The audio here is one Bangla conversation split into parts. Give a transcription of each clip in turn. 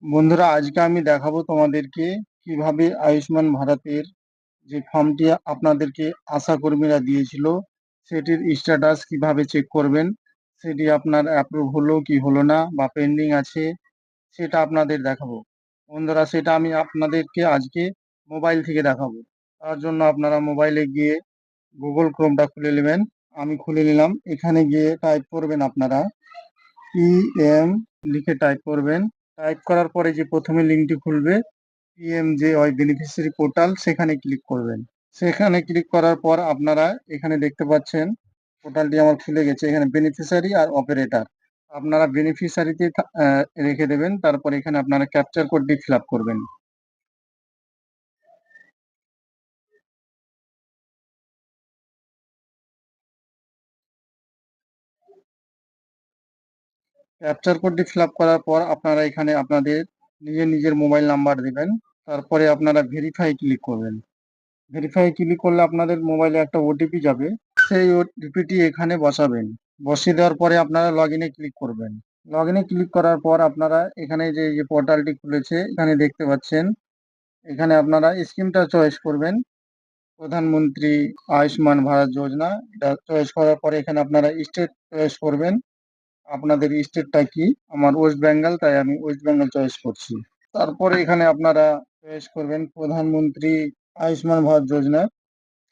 বন্ধুরা, আজকে আমি দেখাবো তোমাদেরকে কিভাবে আয়ুষ্মান ভারতের যে ফর্মটি আপনাদেরকে আশা কর্মীরা দিয়েছিল সেটির স্ট্যাটাস কিভাবে চেক করবেন, সেটি আপনার অ্যাপ্রুভ হলো কি হলো না বা পেন্ডিং আছে সেটা আপনাদের দেখাবো। বন্ধুরা, সেটা আমি আপনাদেরকে আজকে মোবাইল থেকে দেখাবো। তার জন্য আপনারা মোবাইলে গিয়ে গুগল ক্রোমটা খুলে নেবেন। আমি খুলে নিলাম। এখানে গিয়ে টাইপ করবেন আপনারা পিএম লিখে টাইপ করবেন। টাইপ করার পরে যে প্রথমে লিঙ্কটি খুলবে পিএমজেওয়াই বেনিফিশিয়ারি পোর্টাল, সেখানে ক্লিক করবেন। সেখানে ক্লিক করার পর আপনারা এখানে দেখতে পাচ্ছেন পোর্টালটি আমার খুলে গেছে। এখানে বেনিফিশিয়ারি আর অপারেটর, আপনারা বেনিফিশিয়ারিতে রেখে দেবেন। তারপর এখানে আপনারা ক্যাপচার কোডটি ফিল আপ করবেন। ক্যাপচার কোডটি ফিল আপ করার পর আপনারা এখানে আপনাদের নিজের মোবাইল নাম্বার দিবেন। তারপরে আপনারা ভেরিফাই ক্লিক করবেন। ভেরিফাই ক্লিক করলে আপনাদের মোবাইলে একটা ওটিপি যাবে, সেই ওটিপিটি এখানে বসাবেন। বসিয়ে দেওয়ার পরে আপনারা লগ ইনে ক্লিক করবেন। লগ ইনে ক্লিক করার পর আপনারা এখানে যে পোর্টালটি খুলেছে এখানে দেখতে পাচ্ছেন, এখানে আপনারা স্কিমটা চয়েস করবেন। প্রধানমন্ত্রী আয়ুষ্মান ভারত যোজনা, এটা চয়েস করার পরে এখানে আপনারা স্টেট চয়েস করবেন। আপনাদের স্টেটটা কি? আমার ওয়েস্ট বেঙ্গল, তাই আমি ওয়েস্ট বেঙ্গল চয়েস করছি। তারপরে এখানে আপনারা চয়েস করবেন প্রধানমন্ত্রী আয়ুষ্মান ভারত যোজনা।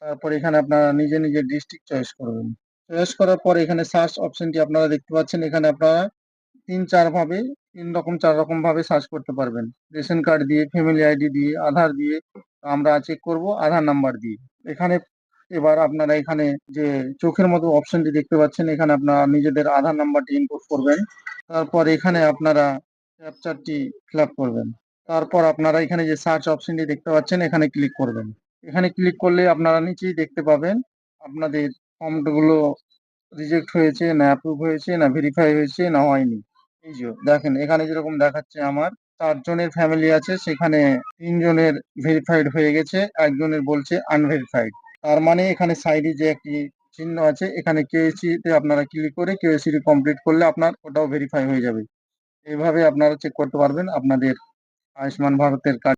তারপর এখানে আপনারা নিজের ডিস্ট্রিক্ট চয়েস করবেন। চয়েস করার পর এখানে সার্চ অপশনটি আপনারা দেখতে পাচ্ছেন। এখানে আপনারা চার রকম ভাবে সার্চ করতে পারবেন। রেশন কার্ড দিয়ে, ফ্যামিলি আইডি দিয়ে, আধার দিয়ে। আমরা চেক করব আধার নাম্বার দিয়ে। এখানে এবার আপনারা এখানে যে চোখের মতো অপশনটি দেখতে পাচ্ছেন, এখানে আপনারা নিজেদের আধার নাম্বারটি ইনপুট করবেন। তারপর এখানে আপনারা ক্যাপচারটি ফিল আপ করবেন। তারপর আপনারা এখানে যে সার্চ অপশনটি দেখতে পাচ্ছেন এখানে ক্লিক করবেন। এখানে ক্লিক করলে আপনারা নিচেই দেখতে পাবেন আপনাদের ফর্মগুলো রিজেক্ট হয়েছে না অ্যাপ্রুভ হয়েছে না ভেরিফাই হয়েছে না হয়নি। এই যে দেখেন এখানে যেরকম দেখাচ্ছে আমার 4 জনের ফ্যামিলি আছে, সেখানে 3 জনের ভেরিফাইড হয়ে গেছে, একজনের বলছে আনভেরিফাইড। তার মানে এখানে সাইডে যে একটি চিহ্ন আছে এখানে কেওয়াইসি তে আপনারা ক্লিক করে কেওয়াইসি কমপ্লিট করলে আপনার ওটাও ভেরিফাই হয়ে যাবে। এইভাবে আপনারা চেক করতে পারবেন আপনাদের আয়ুষ্মান ভারতের কার্ড।